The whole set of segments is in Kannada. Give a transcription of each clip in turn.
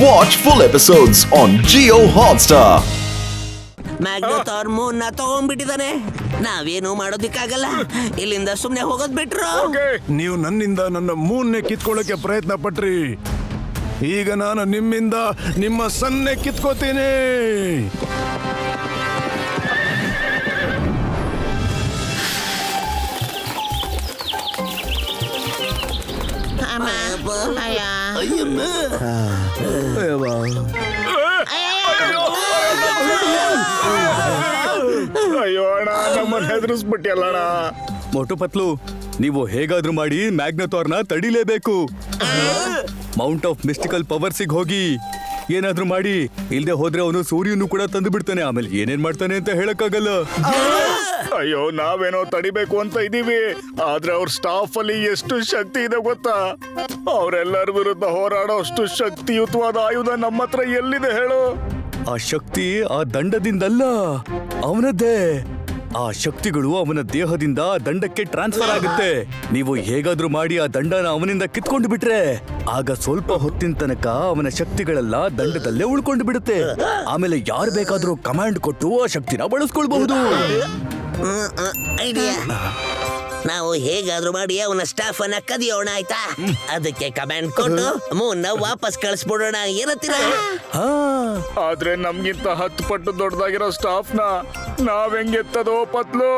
Watch full episodes on Jio Hotstar. Magnetar moon ತಗೊಂಡ್ಬಿಟ್ಟಿದ್ದಾನೆ. ನಾವೇನು ಮಾಡೋದಿಕ್ಕಾಗಲ್ಲ. ಇಲ್ಲಿಂದ ಸುಮ್ನೆ ಹೋಗೋದ್ ಬಿಟ್ರು. ನೀವು ನನ್ನಿಂದ ನನ್ನ ಮೂನ್ನೆ ಕಿತ್ಕೊಳ್ಳೋಕೆ ಪ್ರಯತ್ನ ಪಟ್ರಿ. ಈಗ ನಾನು ನಿಮ್ಮಿಂದ ನಿಮ್ಮ ಸನ್ನೆ ಕಿತ್ಕೋತೀನಿ. ಅಯ್ಯೋ ಅಣ್ಣ, ನಮ್ಮನ್ನ ಹೆದರಿಸ್ಬಿಟ್ಟಿಯಲ್ಲಣ್ಣ. ಮೋಟು ಪತ್ಲು, ನೀವು ಹೇಗಾದ್ರೂ ಮಾಡಿ ಮ್ಯಾಗ್ನೆಟಾರ್ನ ತಡಿಲೇಬೇಕು. ಮೌಂಟ್ ಆಫ್ ಮಿಸ್ಟಿಕಲ್ ಪವರ್ಸಿಗೆ ಹೋಗಿ ಏನಾದ್ರೂ ಮಾಡಿ. ಇಲ್ದೆ ಹೋದ್ರೆ ಅವನು ಸೂರ್ಯನು ಕೂಡ ತಂದು ಬಿಡ್ತಾನೆ. ಆಮೇಲೆ ಏನೇನ್ ಮಾಡ್ತಾನೆ ಅಂತ ಹೇಳಕ್ಕಾಗಲ್ಲ. ಅಯ್ಯೋ, ನಾವೇನೋ ತಡಿಬೇಕು ಅಂತ ಇದೀವಿ, ಆದ್ರೆ ಅವ್ರ ಸ್ಟಾಫ್ ಅಲ್ಲಿ ಎಷ್ಟು ಶಕ್ತಿ ಇದೆ ಗೊತ್ತಾ? ಅವರೆಲ್ಲರ ವಿರುದ್ಧ ಹೋರಾಡೋ ಅಷ್ಟು ಶಕ್ತಿಯುತವಾದ ಆಯುಧ ನಮ್ಮ ಹತ್ರ ಎಲ್ಲಿದೆ ಹೇಳು? ಆ ಶಕ್ತಿ ಆ ದಂಡದಿಂದಲ್ಲ, ಅವನದ್ದೇ. ಆ ಶಕ್ತಿಗಳು ಅವನ ದೇಹದಿಂದ ದಂಡಕ್ಕೆ ಟ್ರಾನ್ಸ್ಫರ್ ಆಗುತ್ತೆ. ನೀವು ಹೇಗಾದ್ರೂ ಮಾಡಿ ಆ ದಂಡನ ಅವನಿಂದ ಕಿತ್ಕೊಂಡು ಬಿಟ್ರೆ ಆಗ ಸ್ವಲ್ಪ ಹೊತ್ತಿನ ತನಕ ಅವನ ಶಕ್ತಿಗಳೆಲ್ಲ ದಂಡದಲ್ಲೇ ಉಳ್ಕೊಂಡು ಬಿಡುತ್ತೆ. ಆಮೇಲೆ ಯಾರು ಬೇಕಾದ್ರೂ ಕಮಾಂಡ್ ಕೊಟ್ಟು ಆ ಶಕ್ತಿನ ಬಳಸ್ಕೊಳ್ಬಹುದು. ಐಡಿಯಾ. ನಾವು ಹೇಗಾದ್ರೂ ಮಾಡಿ ಅವನ ಸ್ಟಾಫ್ ಅನ್ನ ಕದಿಯೋಣ, ಆಯ್ತಾ? ಅದಕ್ಕೆ ಕಮಾಂಡ್ ಕೊಟ್ಟು ಮೂನ್ನ ವಾಪಸ್ ಕಳಿಸ್ಬಿಡೋಣ. ಏನತ್ತೀರಾ? ಆದ್ರೆ ನಮ್ಗಿಂತ 10 ಪಟ್ಟು ದೊಡ್ಡದಾಗಿರೋ ಸ್ಟಾಫ್ ನ ನಾವ್ ಹೆಂಗೆತ್ತದೋ ಪತ್ಲು?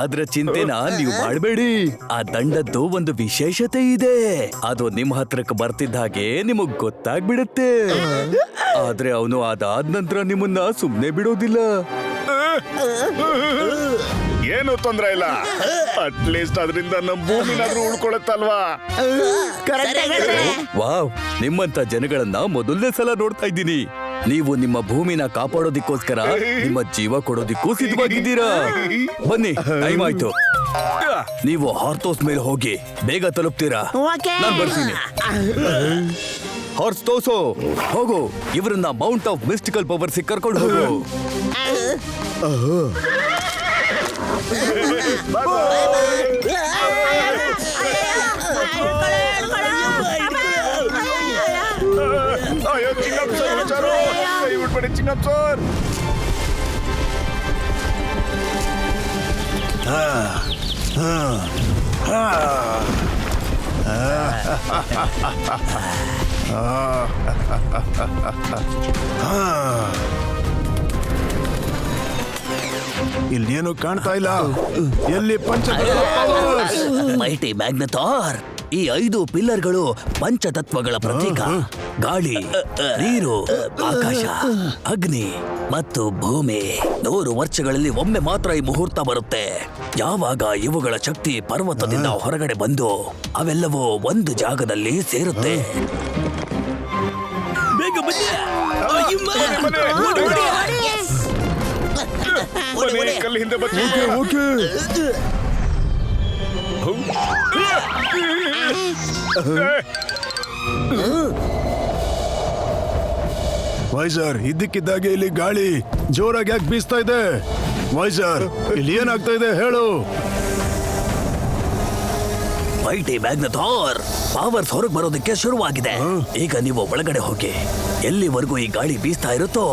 ಆದ್ರೆ ಚಿಂತೆನ ನೀವು ಮಾಡಬೇಡಿ. ಆ ದಂಡದ್ದು ಒಂದು ವಿಶೇಷತೆ ಇದೆ. ಅದು ನಿಮ್ ಹತ್ರಕ್ಕೆ ಬರ್ತಿದ್ದ ಹಾಗೆ ನಿಮಗ್ ಗೊತ್ತಾಗ್ಬಿಡುತ್ತೆ. ಆದ್ರೆ ಅವನು ಅದಾದ ನಂತರ ನಿಮ್ಮನ್ನ ಸುಮ್ನೆ ಬಿಡೋದಿಲ್ಲ. ಏನು ತೊಂದ್ರೆ ಇಲ್ಲ. ಅಟ್ಲೀಸ್ಟ್ ಅದರಿಂದ ನಮ್ ಭೂಮಿನಾದ್ರೂ ಉಳ್ಕೊಳತ್ತಲ್ವಾ? ವಾವ್, ನಿಮ್ಮಂತ ಜನಗಳನ್ನ ಮೊದಲನೇ ಸಲ ನೋಡ್ತಾ ಇದ್ದೀನಿ. ನೀವು ನಿಮ್ಮ ಭೂಮಿನ ಕಾಪಾಡೋದಿಕ್ಕೋಸ್ಕರ ನಿಮ್ಮ ಜೀವ ಕೊಡೋದಿಕ್ಕೂ ಸಿದ್ಧವಾಗಿದ್ದೀರಾ. ಬನ್ನಿ, ಟೈಮ್ ಆಯ್ತು. ನೀವು ಹಾರ್ತೋಸ್ ಮೇಲೆ ಹೋಗಿ ಬೇಗ ತಲುಪ್ತೀರಾ. ನಾನ್ ಬರ್ತೀನಿ. ಹಾರ್ಸ್ ತೋಸೋ, ಹೋಗು. ಇವರನ್ನ ಮೌಂಟ್ ಆಫ್ ಮಿಸ್ಟಿಕಲ್ ಪವರ್ಸ್ ಕರ್ಕೊಂಡು ಹೋಗು. ಅಯ್ಯೋ ಚಿಂಗಪ್ಪ ಸರ್, ವಿಚಾರು ಕೈ ಬಿಟ್ಬಿಡಿ ಚಿಂಗಪ್ಪ ಸರ್. ಇಲ್ಲೇನು ಕಾಣ್ತಾ ಇಲ್ಲ. ಎಲ್ಲಿ ಮೈಟಿ ಮ್ಯಾಗ್ನೆಟಾರ್. ಈ 5 ಪಿಲ್ಲರ್ಗಳು ಪಂಚತತ್ವಗಳ ಪ್ರತೀಕ. ಗಾಳಿ, ನೀರು, ಆಕಾಶ, ಅಗ್ನಿ ಮತ್ತು ಭೂಮಿ. 100 ವರ್ಷಗಳಲ್ಲಿ ಒಮ್ಮೆ ಮಾತ್ರ ಈ ಮುಹೂರ್ತ ಬರುತ್ತೆ. ಯಾವಾಗ ಇವುಗಳ ಶಕ್ತಿ ಪರ್ವತದಿಂದ ಹೊರಗಡೆ ಬಂದು ಅವೆಲ್ಲವೂ ಒಂದು ಜಾಗದಲ್ಲಿ ಸೇರುತ್ತೆ. ಬೇಗ ಬನ್ನಿ. ಕಲ್ಲಿ ಹಿಂದೆ ಬನ್ನಿ. ವೈಸರ್, ಇದ್ದಕ್ಕಿದ್ದಾಗೆ ಇಲ್ಲಿ ಗಾಳಿ ಜೋರಾಗಿ ಯಾಕೆ ಬೀಸ್ತಾ ಇದೆ? ವೈಸರ್, ಇಲ್ಲಿ ಏನಾಗ್ತಾ ಇದೆ ಹೇಳು. ಮೈಟಿ ಮ್ಯಾಗ್ನೆಟಾರ್ ಪವರ್ಸ್ ಹೊರಗೆ ಬರೋದಕ್ಕೆ ಶುರುವಾಗಿದೆ. ಈಗ ನೀವು ಒಳಗಡೆ ಹೋಗಿ. ಎಲ್ಲಿವರೆಗೂ ಈ ಗಾಳಿ ಬೀಸ್ತಾ ಇರುತ್ತೋ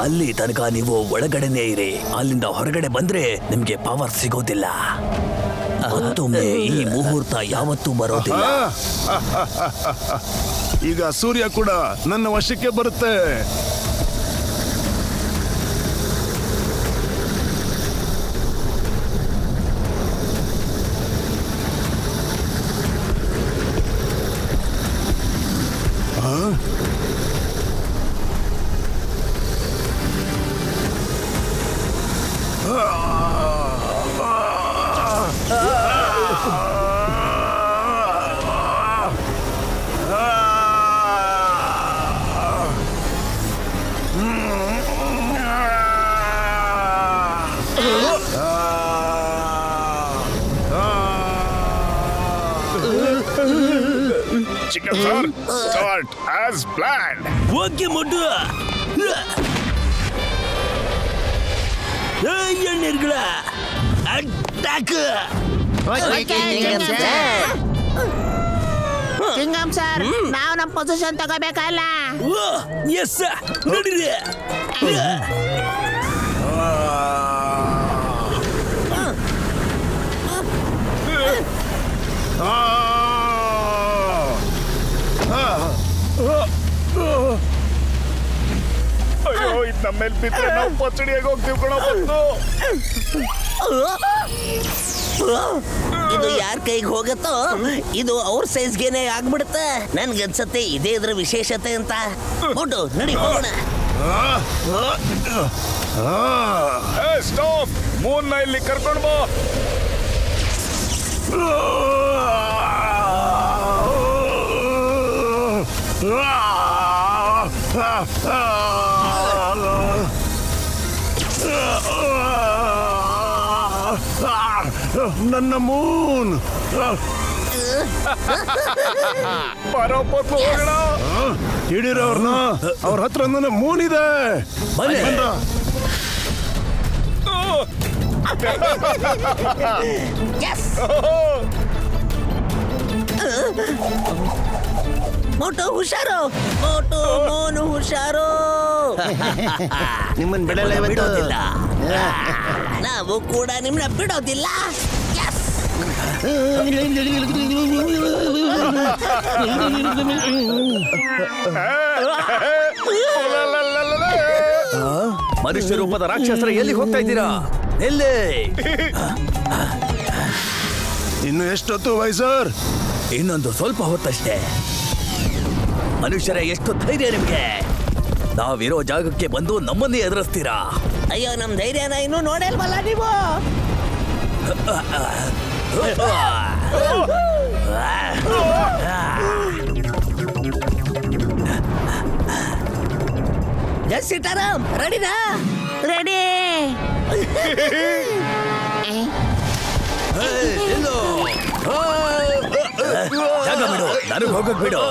ಅಲ್ಲಿ ತನಕ ನೀವು ಒಳಗಡೆನೇ ಇರಿ. ಅಲ್ಲಿಂದ ಹೊರಗಡೆ ಬಂದ್ರೆ ನಿಮ್ಗೆ ಪವರ್ ಸಿಗೋದಿಲ್ಲ. ಮತ್ತೊಮ್ಮೆ ಈ ಮುಹೂರ್ತ ಯಾವತ್ತೂ ಬರೋದಿಲ್ಲ. ಈಗ ಸೂರ್ಯ ಕೂಡ ನನ್ನ ವಶಕ್ಕೆ ಬರುತ್ತೆ. Chicken sir, start as planned. Okay ಮೊಡ್ಡು. ಎಣ್ಣೆರ್ಗಳ ಅಟ್ಯಾಕ್. ಚಿಂಗಮ್ ಸರ್ ನಾವು ನಮ್ಮ ಪೊಸಿಷನ್ ತಗೋಬೇಕಲ್ಲ. ಎಸ್ ನಡೀರಿ. ಅಯ್ಯೋ ಇದು ನಮ್ಮ ಮೇಲೆ ಬಿದ್ರೆ ನಾವು ಪಚಡಿಯಾಗಿ ಹೋಗ್ತೀವಿ ಕಣ ಬಂದು. ಇದು ಯಾರ ಕೈಗೆ ಹೋಗತ್ತೋ ಇದು ಅವ್ರ ಸೈಜ್ಗೆನೆ ಆಗ್ಬಿಡುತ್ತೆ. ನನ್ಗನ್ಸತ್ತೆ ಇದೇ ಇದ್ರ ವಿಶೇಷತೆ ಅಂತ. ಮೋಟು ನಡಿ ಹೋಗೋಣ. ಸ್ಟಾಪ್, ಮೂನ್ನ ಇಲ್ಲಿ ಕರ್ಕೊಂಡು ಬಾ. ನನ್ನ ಮೂನ್ ಬರೋಪತ್ತು ಹೋಗೋಣ. ಹಿಡೀರವ್ರನ್ನ, ಅವ್ರ ಹತ್ರ ನನ್ನ ಮೂನ್ ಇದೆ. ಬನ್ನಿ. ಮೋಟು ಹುಷಾರು, ಮೋಟು ಮೋನು ಹುಷಾರು. ನಿಮ್ಮನ್ ಬಿಡಲ್ಲ ಇವತ್ತು. ಬಿಡೋದಿಲ್ಲ. ನಾವು ಕೂಡ ನಿಮ್ನ ಬಿಡೋದಿಲ್ಲ. ಮನುಷ್ಯ ರೂಪದ ರಾಕ್ಷಸರ ಎಲ್ಲಿ ಹೋಗ್ತಾ ಇದ್ದೀರಾ? ಎಲ್ಲಿ? ಇನ್ನು ಎಷ್ಟೊತ್ತು ವೈಸರ್? ಇನ್ನೊಂದು ಸ್ವಲ್ಪ ಹೊತ್ತಷ್ಟೇ. ಮನುಷ್ಯರೇ, ಎಷ್ಟು ಧೈರ್ಯ ನಿಮ್ಗೆ? ನಾವಿರೋ ಜಾಗಕ್ಕೆ ಬಂದು ನಮ್ಮನ್ನೇ ಎದುರಿಸ್ತೀರಾ? ಅಯ್ಯೋ, ನಮ್ ಧೈರ್ಯನ ಇನ್ನೂ ನೋಡಿಲ್ವಲ್ಲ ನೀವು? ಎಸ್ ಸೀತಾರಾಮ್, ರೆಡಿನಾ? ರೆಡಿ. ಜಾಗ ಬಿಡು, ನನಗೆ ಹೋಗಕ್ ಬಿಡು.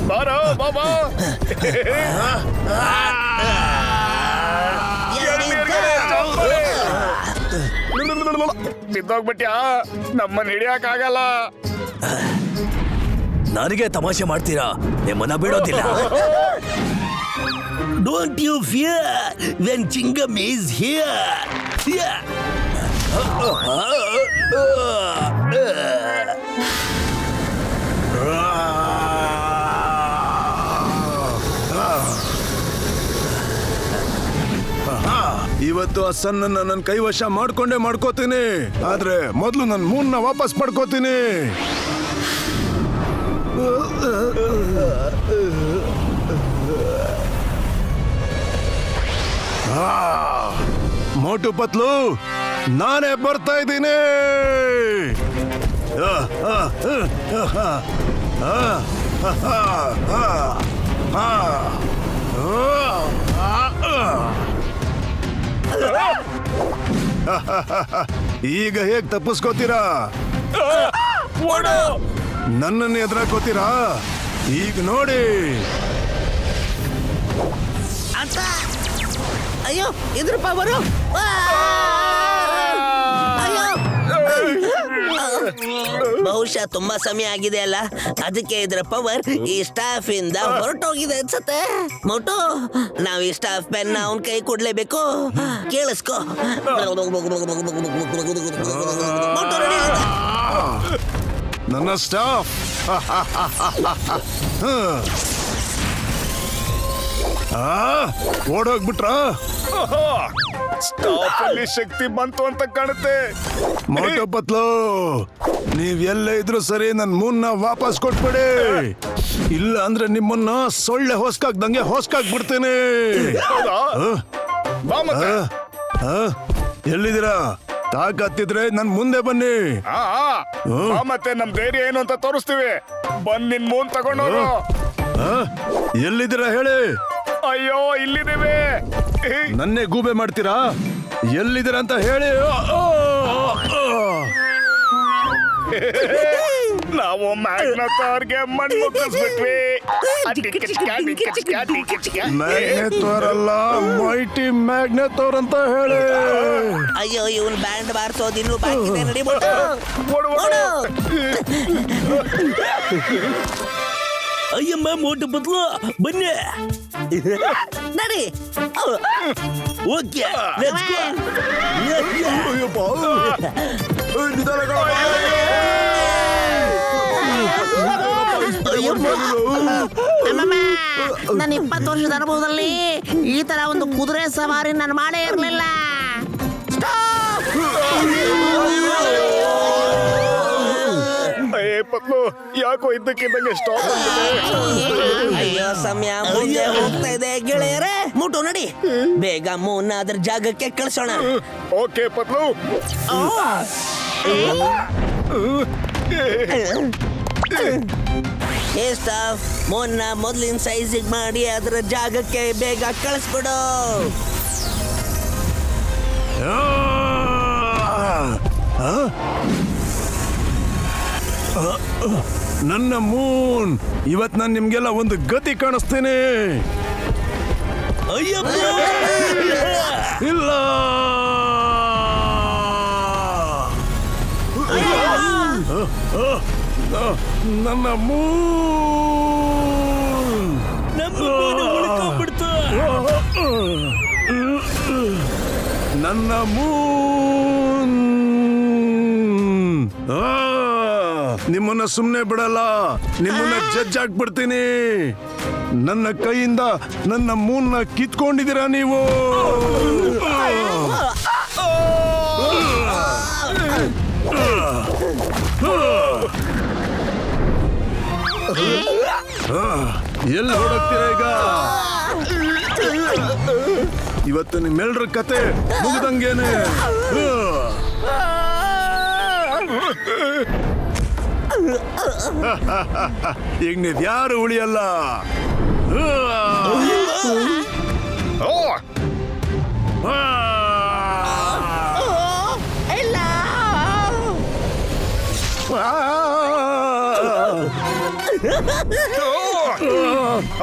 ಬಾರೋ ಬಾಬಾ. ಬಿದ್ದೋಗ್ಬಿಟ್ಯಾ? ನಮ್ಮನ್ನ ಹಿಡಿಯಕ್ ಆಗಲ್ಲ. ನನಗೆ ತಮಾಷೆ ಮಾಡ್ತೀರಾ? ನಿಮ್ಮನ್ನ ಬಿಡೋದಿಲ್ಲ. Don't you fear when Chingam is here. Yeah. ಇವತ್ತು ಆ ಸನ್ನನ್ನ ನನ್ನ ಕೈವಶ ಮಾಡ್ಕೋತೀನಿ. ಆದ್ರೆ ಮೊದಲು ನನ್ನ ಮೂನ್ನ ವಾಪಸ್ ಪಡ್ಕೋತೀನಿ. ಮೋಟು ಪತ್ಲು, ನಾನೇ ಬರ್ತಾ ಇದ್ದೀನಿ. ಈಗ ಹೇಗ್ ತಪ್ಪಿಸ್ಕೋತೀರಾ? ನನ್ನನ್ನು ಎದುರಾಕೋತೀರಾ? ಈಗ ನೋಡಿ. ಅಂತ ಅಯ್ಯೋ, ಇದ್ರ ಪವರು. ಅಯ್ಯೋ, ಬಹುಶಃ ತುಂಬಾ ಸಮಯ ಆಗಿದೆ ಅಲ್ಲ, ಅದಕ್ಕೆ ಇದ್ರ ಪವರ್ ಈ ಸ್ಟಾಫ್ ಇಂದ ಹೊರಟೋಗಿದೆ ಅನ್ಸತ್ತೆ. ಮೋಟು, ನಾವ್ ಈ ಸ್ಟಾಫ್ ಪೆನ್ ಅವನ್ ಕೈ ಕೊಡ್ಲೇಬೇಕು. ಕೇಳಿಸ್ಕೋ. ಮೋಟು ರೆಡಿ? ನನ್ನ ಸ್ಟಾಫ್ ಓಡೋಗ್ಬಿಟ್ರ? ಸ್ಟಾಫ್ ಅಲ್ಲಿ ಶಕ್ತಿ ಬಂತು ಅಂತ ಕಾಣುತ್ತೆ. ಮೋಟು ಪತ್ಲು, ನೀವ್ ಎಲ್ಲೇ ಇದ್ರು ಸರಿ, ನನ್ ಮೂನ್ನ ವಾಪಸ್ ಕೊಟ್ಬಿಡಿ. ಇಲ್ಲ ಅಂದ್ರೆ ನಿಮ್ಮನ್ನ ಸೊಳ್ಳೆ ಹೊಸ್ಕಾಗ್ದಂಗೆ ಹೊಸ್ಕಾಗ್ಬಿಡ್ತೇನೆ. ಹೌದಾ? ಬಾ ಮತ್ತೆ. ಎಲ್ಲಿದ್ದೀರಾ? ತಾಕತ್ತಿದ್ರೆ ನನ್ ಮುಂದೆ ಬನ್ನಿ. ಬಾ ಮತ್ತೆ, ನಮ್ ಧೈರ್ಯ ಏನು ಅಂತ ತೋರಿಸ್ತೀವಿ. ಬಂದ್ ನಿನ್ ಮೂನ್ ತಗೊಂಡೋರು. ಎಲ್ಲಿದ್ದೀರಾ ಹೇಳಿ? ಅಯ್ಯೋ, ಇಲ್ಲಿದ್ದೇವೆ. ನನ್ನೇ ಗೂಬೆ ಮಾಡ್ತೀರಾ? ಎಲ್ಲಿದ್ದೀರಾ ಅಂತ ಹೇಳಿ. ನಾವು ಮ್ಯಾಗ್ನತಾರ್ಗೆ ಮಣ್ಣು ಮುಗಿಸ್ಬಿಟ್ವಿ. ಮ್ಯಾಗ್ನೆಟೋರ್ ಅಲ್ಲ, ಮೈಟಿ ಮ್ಯಾಗ್ನೆಟೋರ್ ಅಂತ ಹೇಳಿ. ಅಯ್ಯೋ ಇವನ್ ಬ್ಯಾಂಡ್ ಬಾರ್ಸೋದು ಇನ್ನೂ ಬಾಕಿ ಇದೆ. ನಡಿ ಮೋಟು. ಓಡು, ಓಡು. ಅಯ್ಯಮ್ಮ ಮೋಟು ಬದಲು ಬನ್ನಿ. ನಡಿ. Okay let's go. ನನ್ನ 20 ವರ್ಷದ ಅನುಭವದಲ್ಲಿ ಈ ತರ ಒಂದು ಕುದುರೆ ಸವಾರಿ ನಾನು ಮಾಡೇ ಇರಲಿಲ್ಲ. ಪತ್ಲು ಯಾಕೋ ಇದ್ದಕ್ಕಿದ್ದಂಗೆ ಸ್ಟಾಪ್ ಆಗ್ತದೆ. ಅಯ್ಯೋ ಸಮಯ ಮುಂದೆ ಹೋಗ್ತಾ ಇದೆ ಗೆಳೆಯರೇ. ಮುಟು ನಡಿ, ಬೇಗ ಮೂನ್ನ ಅದ್ರ ಜಾಗಕ್ಕೆ ಕಳ್ಸೋಣ. ಓಕೆ ಪತ್ಲು. ಏ ಸ್ಟಾಫ್, ಮೂನ್ನ ಮೊದ್ಲಿನ ಸೈಜಿಗೆ ಮಾಡಿ ಅದ್ರ ಜಾಗಕ್ಕೆ ಬೇಗ ಕಳಿಸ್ಬಿಡು. ನನ್ನ ಮೂನ್, ಇವತ್ ನಾನು ನಿಮ್ಗೆಲ್ಲ ಒಂದು ಗತಿ ಕಾಣಿಸ್ತೇನೆ. ಇಲ್ಲ, ನನ್ನ ಮೂನ್, ನನ್ನ ಮೂನ್. ನಿಮ್ಮನ್ನ ಸುಮ್ಮನೆ ಬಿಡಲ್ಲ, ನಿಮ್ಮನ್ನ ಜಡ್ಜ್ ಆಗ್ಬಿಡ್ತೀನಿ. ನನ್ನ ಕೈಯಿಂದ ನನ್ನ ಮೂನ್ನ ಕಿತ್ಕೊಂಡಿದ್ದೀರಾ ನೀವು. ಎಲ್ಲಿ ಹೊರಡ್ತೀರಾ ಈಗ? ಇವತ್ತು ನಿಮ್ಮೆಲ್ರ ಕತೆ ಮುಗ್ದಂಗೇನೆ. ಈಗ ನೀವ್ ಯಾರು ಉಳಿಯಲ್ಲ.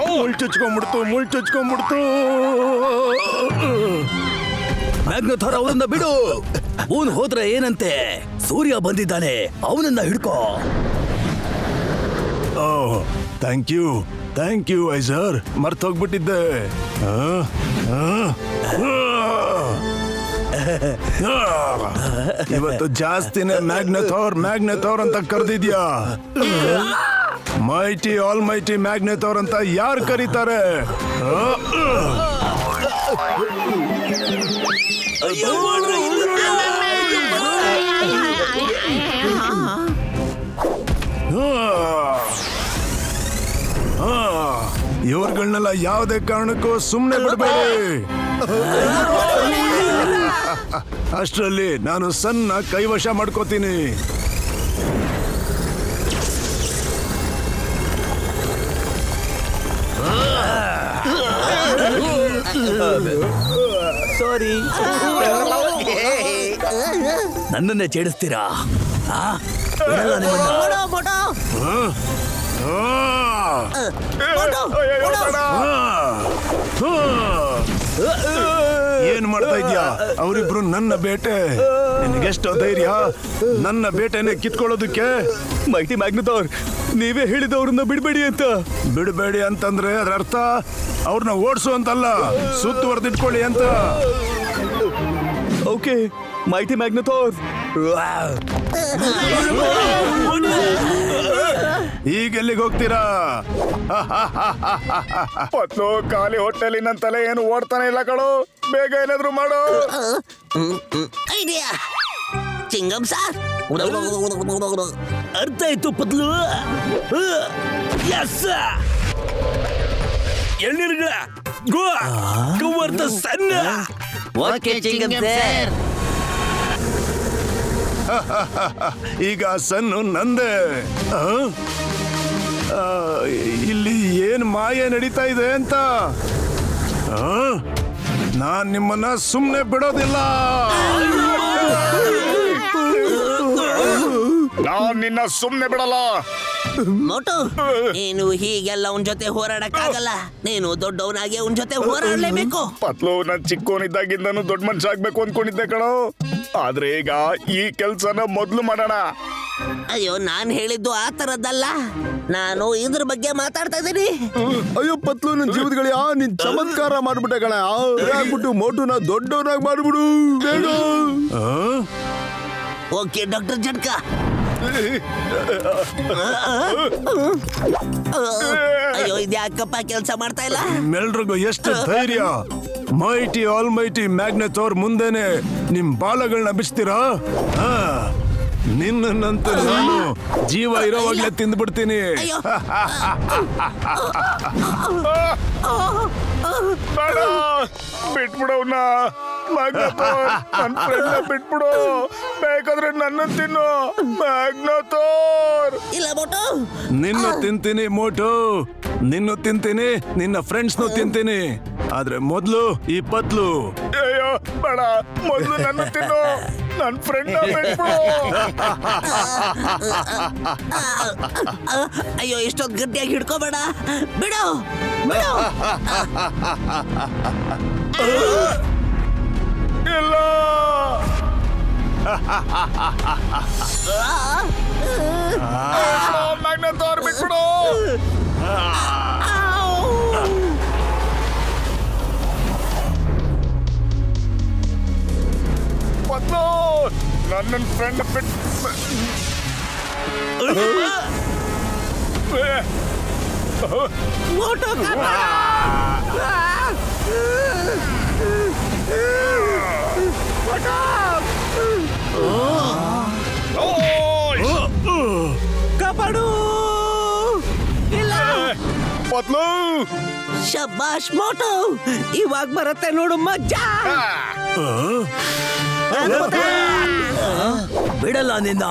ಮುಳ್ ಚುಚ್ಕೊಂಡ್ಬಿಡ್ತು, ಮುಳ್ ಚುಚ್ಕೊಂಡ್ಬಿಡ್ತು. ಮ್ಯಾಗ್ನಥಾರ್ ಅವನನ್ನ ಬಿಡು. ಅವನು ಹೋದ್ರೆ ಏನಂತೆ? ಸೂರ್ಯ ಬಂದಿದ್ದಾನೆ, ಅವನನ್ನ ಹಿಡ್ಕೋ. ಥ್ಯಾಂಕ್ ಯು ಐಸರ್, ಮರ್ತೋಗ್ಬಿಟ್ಟಿದ್ದೆ. ಇವತ್ತು ಜಾಸ್ತಿನೇ ಮ್ಯಾಗ್ನೆಥಾರ್ ಅಂತ ಕರೆದಿದ್ಯಾ? ಮೈಟಿ ಆಲ್ ಮೈಟಿ ಮ್ಯಾಗ್ನೆಥಾರ್ ಅಂತ ಯಾರು ಕರೀತಾರೆ? ಇವ್ರಗಳನ್ನೆಲ್ಲ ಯಾವುದೇ ಕಾರಣಕ್ಕೂ ಸುಮ್ಮನೆ ಬಿಡಬೇಡಿ. ಅಷ್ಟರಲ್ಲಿ ನಾನು ಸಣ್ಣ ಕೈವಶ ಮಾಡ್ಕೋತೀನಿ. ಸಾರಿ, ನನ್ನನ್ನೇ ಚೇಡಿಸ್ತೀರಾ? ಬಿಡಲ್ಲ ನಿಮ್ಮನ್ನ. ಏನ್ ಮಾಡ್ತಾ ಇದ್ಯಾ? ಅವರಿಬ್ರು ನನ್ನ ಬೇಟೆ. ನಿನಗೆಷ್ಟೋ ಧೈರ್ಯ ನನ್ನ ಬೇಟೆನೆ ಕಿತ್ಕೊಳ್ಳೋದಕ್ಕೆ? ಮೈಟಿ ಮ್ಯಾಗ್ನೆಥಾರ್, ನೀವೇ ಹೇಳಿದವ್ರನ್ನ ಬಿಡಬೇಡಿ ಅಂತ. ಬಿಡಬೇಡಿ ಅಂತಂದ್ರೆ ಅದರ ಅರ್ಥ ಅವ್ರನ್ನ ಓಡಿಸು ಅಂತಲ್ಲ, ಸುತ್ತುವರೆದಿಟ್ಕೊಳ್ಳಿ ಅಂತ. Okay mighty Magnetar. ಈಗ ಎಲ್ಲಿಗೆ ಹೋಗ್ತೀರಾ? ಪತ್ಲು, ಖಾಲಿ ಹೊಟ್ಟೆಲಿ ನನ್ನ ತಲೆ ಏನು ಓಡ್ತಾನೆ ಇಲ್ಲ ಕಣೋ. ಬೇಗ ಏನಾದ್ರು ಮಾಡು. Idea Chingam sir. ಅರ್ಥ ಆಯ್ತು ಪತ್ಲು. ಎಸ್, ಎಳ್ನೀರುಗಳ go cover the sun. Okay Chingam sir. ಈಗ ಸನ್ನು ನಂದೆ. ಇಲ್ಲಿ ಏನ್ ಮಾಯ ನಡೀತಾ ಇದೆ ಅಂತ ನಾನ್ ನಿಮ್ಮನ್ನ ಸುಮ್ಮನೆ ಬಿಡೋದಿಲ್ಲ. ನಾನ್ ನಿನ್ನ ಸುಮ್ನೆ ಬಿಡಲ್ಲ. ಮೋಟು ನೀನು ಹೀಗೆಲ್ಲ ಅವನ್ ಜೊತೆ ಹೋರಾಡಕ್ಕಾಗಲ್ಲ. ನೀನು ದೊಡ್ಡವನಾಗಿ ಅವನ್ ಜೊತೆ ಹೋರಾಡ್ಲೇಬೇಕು. ಪತ್ಲು ನಾನ್ ಚಿಕ್ಕವನಿದ್ದಾಗಿಂದನು ದೊಡ್ಡ ಮನುಷ್ಯ ಆಗ್ಬೇಕು ಅನ್ಕೊಂಡಿದ್ದೆ ಕಣೋ. ಆದ್ರೆ ಈಗ ಈ ಕೆಲ್ಸನ ಮೊದ್ಲು ಮಾಡೋಣ. ಅಯ್ಯೋ ನಾನ್ ಹೇಳಿದ್ದು ಆ ತರದ್ದಲ್ಲ, ನಾನು ಇದ್ರ ಬಗ್ಗೆ ಮಾತಾಡ್ತಾ ಇದ್ದೀನಿ. ಅಯ್ಯೋ ಪತ್ಲು ನಿನ್ ಜೀವದಗಳಿಯ ನಿನ್ ಚಮತ್ಕಾರ ಮಾಡ್ಬಿಟ್ಟೆ ಕಣ. ಆಗ್ಬಿಟ್ಟು ಮೋಟುನ ದೊಡ್ಡವನಾಗಿ ಮಾಡ್ಬಿಡು ಬೇಗ. Okay doctor Jhatka. ಅಯ್ಯೋ ಇದ್ಯಾಕಪ್ಪ ಕೆಲಸ ಮಾಡ್ತಾ ಇಲ್ಲ? ನಿಮ್ಮೆಲ್ರಿಗೂ ಎಷ್ಟು ಧೈರ್ಯ! ಮೈಟಿ ಆಲ್ ಮೈಟಿ ಮ್ಯಾಗ್ನೆಥೋರ್ ಮುಂದೆನೆ ನಿಮ್ ಬಾಲಗಳನ್ನ ಬಿಚ್ತೀರಾ? ನಿನ್ನಂತೂ ನಾನು ಜೀವ ಇರೋವಾಗ್ಲೇ ತಿಂದ್ಬಿಡ್ತೀನಿ. ಅಯ್ಯೋ ಬೇಡ, ಬಿಟ್ಬಿಡವ್ನ. ಮ್ಯಾಗ್ನಥೋರ್ ನನ್ ಫ್ರೆಂಡ್ನ ಬಿಟ್ಬಿಡು. ಬೇಕಾದ್ರೆ ನನ್ನ ತಿನ್ನು ಮ್ಯಾಗ್ನಥೋರ್. ಇಲ್ಲ ಮೋಟು. ನಿನ್ನ ತಿಂತೀನಿ ಮೋಟು, ನಿನ್ನ ತಿಂತೀನಿ, ನಿನ್ನ ಫ್ರೆಂಡ್ಸ್ನು ತಿಂತೀನಿ. ಆದ್ರೆ ಮೊದ್ಲು ಈ ಪತ್ಲು. ಅಯ್ಯೋ ಬೇಡ, ಮೊದ್ಲು ನನ್ನ ತಿನ್ನು. ನನ್ ಫ್ರೆಂಡ್ನ ಬಿಟ್ಬಿಡು. ಅಯ್ಯೋ ಇಷ್ಟೊಂದು ಗಟ್ಟಿಯಾಗಿ ಹಿಡ್ಕೋಬೇಡ, ಬಿಡು ಬಿಡು. ಇಲ್ಲ, ಮ್ಯಾಗ್ನಥೋರ್ ಬಿಟ್ಬಿಡು. ಪತ್ಲು ನನ್ನ ಫ್ರೆಂಡ್ ಬಿಟ್ಟು ಮೋಟು ಕಾಪಾಡು. ಇಲ್ಲ ಪತ್ಲು. ಶಬಾಷ್ ಮೋಟು, ಇವಾಗ ಬರುತ್ತೆ ನೋಡು ಮಜ್ಜಾ. ಬಿಡಲ್ಲ ನಿನ್ನ.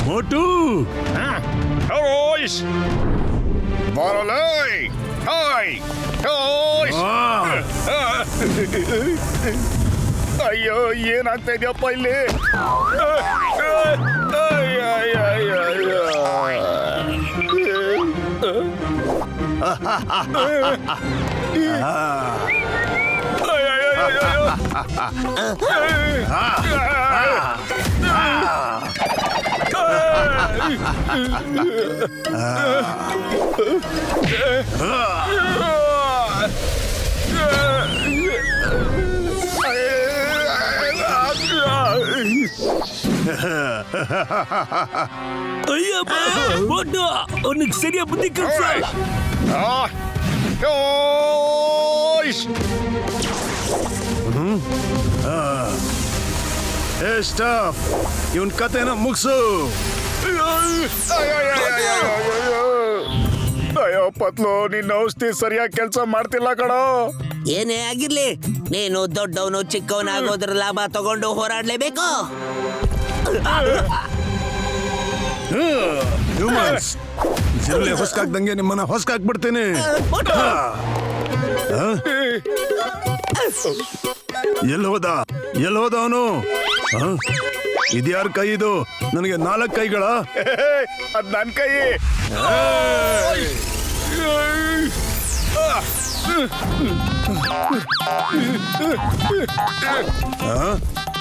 ಮೋಟು ಬರಲೇ. Hi hi. ಅಯ್ಯೋ ಏನಾಗ್ತಾ ಇದೆಯಪ್ಪ ಇಲ್ಲಿ? ಅಯ್ಯಪ್ಪ ಮೋಟು, ಅವನಿಗೆ ಸರಿಯಾಗಿ ಬುದ್ಧಿ ಕಲ್ಸಲ್ಲ. ಸ್ಟಾಫ್, ಇವನ್ ಕತೆನ ಮುಗಿಸು. ಅಯ್ಯೋ ಪತ್ಲು, ನಿನ್ನ ಔಷಧಿ ಸರಿಯಾಗಿ ಕೆಲಸ ಮಾಡ್ತಿಲ್ಲ ಕಣೋ. ಏನೇ ಆಗಿರ್ಲಿ, ನೀನು ದೊಡ್ಡವನು ಚಿಕ್ಕವನಾಗೋದ್ರ ಲಾಭ ತಗೊಂಡು ಹೋರಾಡ್ಲೇಬೇಕು. ಹ್ಯೂಮನ್ಸ್, ಜಿರಳೆ ಹೊಸ್ಕಾಕ್ದಂಗೆ ನಿಮ್ಮನ್ನ ಹೊಸ್ಕಾಕ್ಬಿಡ್ತೀನಿ. ಎಲ್ಲಿ ಹೋದ ಅವನು? ಇದ್ಯಾರ ಕೈ ಇದು? ನನಗೆ 4 ಕೈಗಳ? ಅದ್ ನನ್ ಕೈ.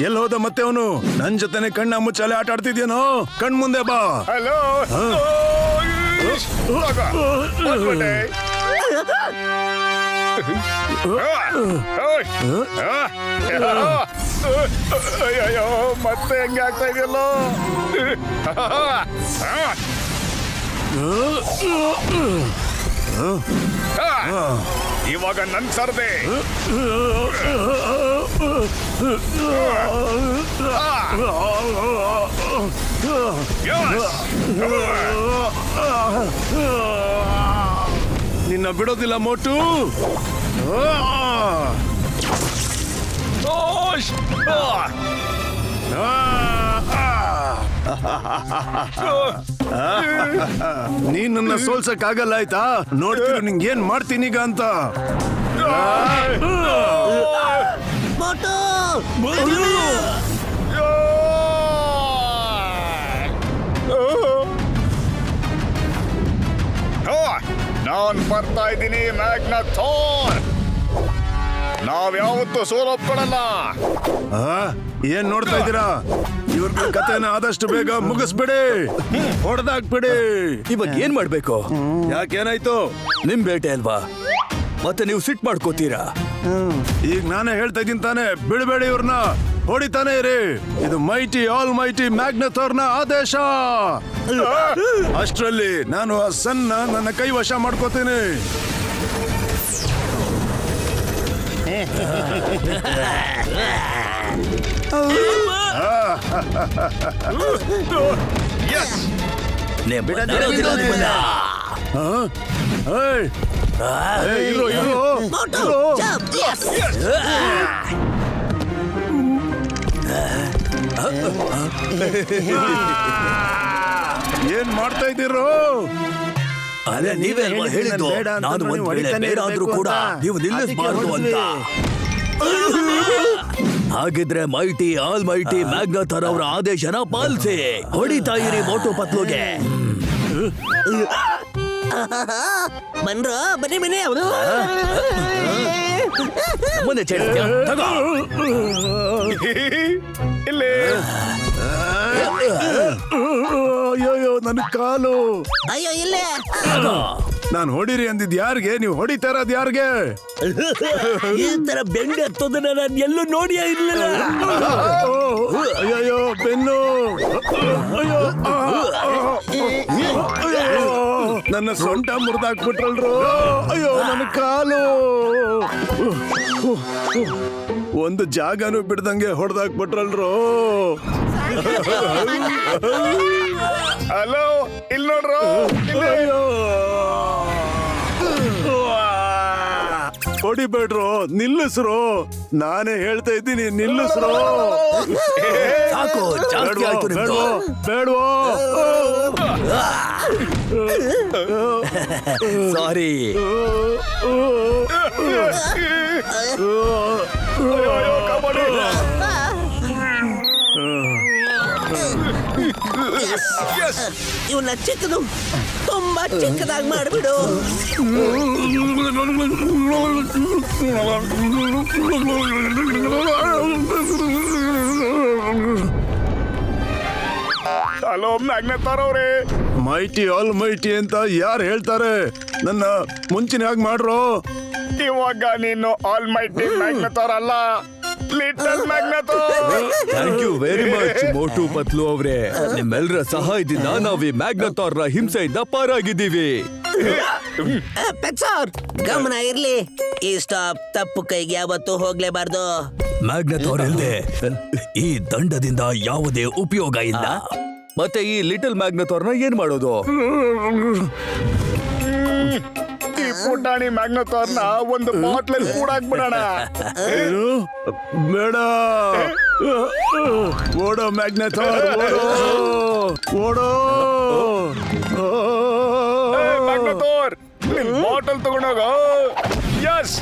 ಎಲ್ಲಿ ಹೋದ ಮತ್ತೆ ಅವನು? ನನ್ ಜೊತೆನೆ ಕಣ್ಣ ಮುಚ್ಚಾಲೆ ಆಟ ಆಡ್ತಿದ್ಯೇನೋ? ಕಣ್ ಮುಂದೆ ಬಾ. ಹಲೋ. ಅಯ್ಯೋ ಮತ್ತೆ ಹೆಂಗೆ ಆಗ್ತಾ ಇದೆಯಲ್ಲೋ? ಇವಾಗ ನನ್ ಸರ್ದೆ. ನಿನ್ನ ಬಿಡೋದಿಲ್ಲ ಮೋಟು. ಪುಷ್ ನೀನ್ ನನ್ನ ಸೋಲ್ಸಕ್ ಆಗಲ್ಲ ಆಯ್ತಾ? ನೋಡ್ತೀರ ನಿಂಗೆ ಏನ್ ಮಾಡ್ತೀನಿ ಈಗ ಅಂತ. ಮೋಟು ನಾನ್ ಬರ್ತಾ ಇದ್ದೀನಿ ಮ್ಯಾಗ್ನಥಾರ್. ನಾವ್ಯಾವತ್ತೂ ಸೋಲೊಪ್ಕೊಳ್ಳಲ್ಲ. ಏನ್ ನೋಡ್ತಾ ಇದ್ದೀರಾ? ಇವ್ರ ಕಥೆನ ಆದಷ್ಟು ಬೇಗ ಮುಗಿಸ್ಬಿಡಿ, ಹೊಡೆದಾಕ್ಬಿಡಿ. ಇವಾಗ ಏನ್ ಮಾಡ್ಬೇಕು? ಯಾಕೇನಾಯ್ತು? ನಿಮ್ ಬೇಟೆ ಅಲ್ವಾ, ಮತ್ತೆ ನೀವು ಸಿಟ್ ಮಾಡ್ಕೋತೀರಾ? ಈಗ ನಾನೇ ಹೇಳ್ತಾ ಇದ್ದೀನಿ ತಾನೆ, ಬಿಡಬೇಡಿ ಇವ್ರನ್ನ, ಹೊಡಿತಾನೆ ಇರಿ. ಇದು ಮೈಟಿ ಆಲ್ ಮೈಟಿ ಮ್ಯಾಗ್ನಥಾರ್ನ ಆದೇಶ. ಅಷ್ಟರಲ್ಲಿ ನಾನು ಆ ಸನ್ನ ನನ್ನ ಕೈ ವಶ ಮಾಡ್ಕೋತೀನಿ. ಇರು ಇರು ಮೋಟು ಜಂಪ್ ಯೆಸ್ ಏನ್ ಮಾಡ್ತಾ ಇದ್ದೀರೋ? ಅದೇ ನೀವೇ ಅಲ್ವಾ ಹೇಳಿದ್ದು, ನಾನು ಒಂದ್ ವೇಳೆ ಬೇರಾದ್ರೂ ಕೂಡ ನೀವು ನಿಲ್ಲಿಸಬಾರ್ದು ಅಂತ. ಹಾಗಿದ್ರೆ ಮೈಟಿ ಆಲ್ ಮೈಟಿ ಮ್ಯಾಗ್ನಥಾರ್ ಅವರ ಆದೇಶನ ಪಾಲಿಸಿ, ಹೊಡಿತಾ ಇರಿ ಮೋಟು ಪತ್ಲುಗೆ. ಬನ್ರೋ, ಬನ್ನಿ ಬನ್ನಿ. ಅವರು ಮುಂದೆ ಚೇಳ್ತೀಯ ತಗೋ. ಇಲ್ಲಿ ಅಯ್ಯೋ ನನ್ನ ಕಾಲು. ಅಯ್ಯೋ ಇಲ್ಲೇ. ನಾನು ಹೊಡಿರಿ ಅಂದಿದ್ ಯಾರಿಗೆ? ನೀವು ಹೊಡಿತಾ ಇರೋದ್ ಯಾರಿಗೆ? ಈ ತರ ಬೆಂಡೆ ಹತ್ತೋದನ್ನ ನಾನು ಎಲ್ಲೂ ನೋಡಿಯೇ ಇರ್ಲಿಲ್ಲ. ಅಯ್ಯೋ ಬೆನ್ನು. ಅಯ್ಯೋ ಅಯ್ಯೋ, ನನ್ನ ಸೊಂಟ ಮುರಿದಾಕ್ಬಿಟ್ರಲ್ರು. ಅಯ್ಯೋ ನನ್ನ ಕಾಲು. ಒಂದು ಜಾಗನೂ ಬಿಡ್ದಂಗೆ ಹೊಡೆದಾಕ್ಬಿಟ್ರಲ್ರು. ಹಲೋ, ಇಲ್ಲಿ ನೋಡ್ರು. ಅಯ್ಯೋ ಹೊಡಿಬೇಡ್ರು, ನಿಲ್ಲಿಸ್ರು. ನಾನೇ ಹೇಳ್ತಾ ಇದ್ದೀನಿ, ನಿಲ್ಲಿಸ್ರು. ಸಾಕು, ಜಾಸ್ತಿ ಆಯ್ತು ನಿಮ್ದು. ಬೇಡವೋ. ಸಾರಿ. ಇವನ್ನ ಚಿಕ್ಕದು, ತುಂಬಾ ಚಿಕ್ಕದಾಗಿ ಮಾಡ್ಬಿಡು. ಹಲೋ ಮ್ಯಾಗ್ನಥಾರ್ ಅವರೇ. ಮೈಟಿ ಆಲ್ ಮೈಟಿ ಅಂತ ಯಾರು ಹೇಳ್ತಾರೆ? ನನ್ನ ಮುಂಚಿನ ಹಾಗೆ ಮಾಡ್ರು. ಇವಾಗ ನೀನು ಆಲ್ ಮೈಟಿ ಮ್ಯಾಗ್ನಥಾರ್ ಅಲ್ಲ, little Magnathor. Thank you very much Motu Patlu ಅವ್ರೆ. ನಿಮ್ಮೆಲ್ಲರ ಸಹಾಯದಿಂದ ನಾವು ಈ ಮ್ಯಾಗ್ನಥಾರ್ನ ಹಿಂಸೆಯಿಂದ ಪಾರಾಗಿದ್ದೀವಿ. ಪೆಕ್ಸಾರ್, ಗಮನ ಇರ್ಲಿ. ಈ ಸ್ಟಾಪ್ ತಪ್ಪು ಕೈಗೆ ಯಾವತ್ತೂ ಹೋಗ್ಲೇಬಾರ್ದು. ಮ್ಯಾಗ್ನಥಾರ್ ಇಲ್ದೆ ಈ ದಂಡದಿಂದ ಯಾವುದೇ ಉಪಯೋಗ ಇಲ್ಲ. ಮತ್ತೆ ಈ ಲಿಟಲ್ ಮ್ಯಾಗ್ನಥಾರ್ನ ಏನ್ ಮಾಡೋದು? ಈ ಪುಟಾಣಿ ಮ್ಯಾಗ್ನಥಾರ್ನ ಒಂದು ಬಾಟ್ಲಲ್ಲಿ ಕೂಡಾಕ್ಬಿಡೋಣ. ಏನು? ಬೇಡ. ಓಡೋ ಮ್ಯಾಗ್ನಥಾರ್, ಓಡೋ. ಮ್ಯಾಗ್ನಥಾರ್, ನಿನ್ ಬಾಟಲ್ ತಗೊಂಡೋಗ. ಯಸ್.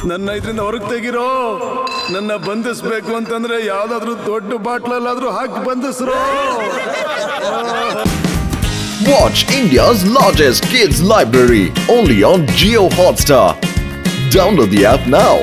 ನನ್ನ ಇದರಿಂದ ಹೊರಗೆ ತೆಗಿರೋ. ನನ್ನ ಬಂಧಿಸ್ಬೇಕು ಅಂತಂದ್ರೆ ಯಾವ್ದಾದ್ರು ದೊಡ್ಡ ಬಾಟ್ಲಲ್ಲಾದ್ರೂ ಹಾಕಿ ಬಂಧಿಸ್ರೋ. Watch India's largest kids library only on Jio Hotstar. Download the app now.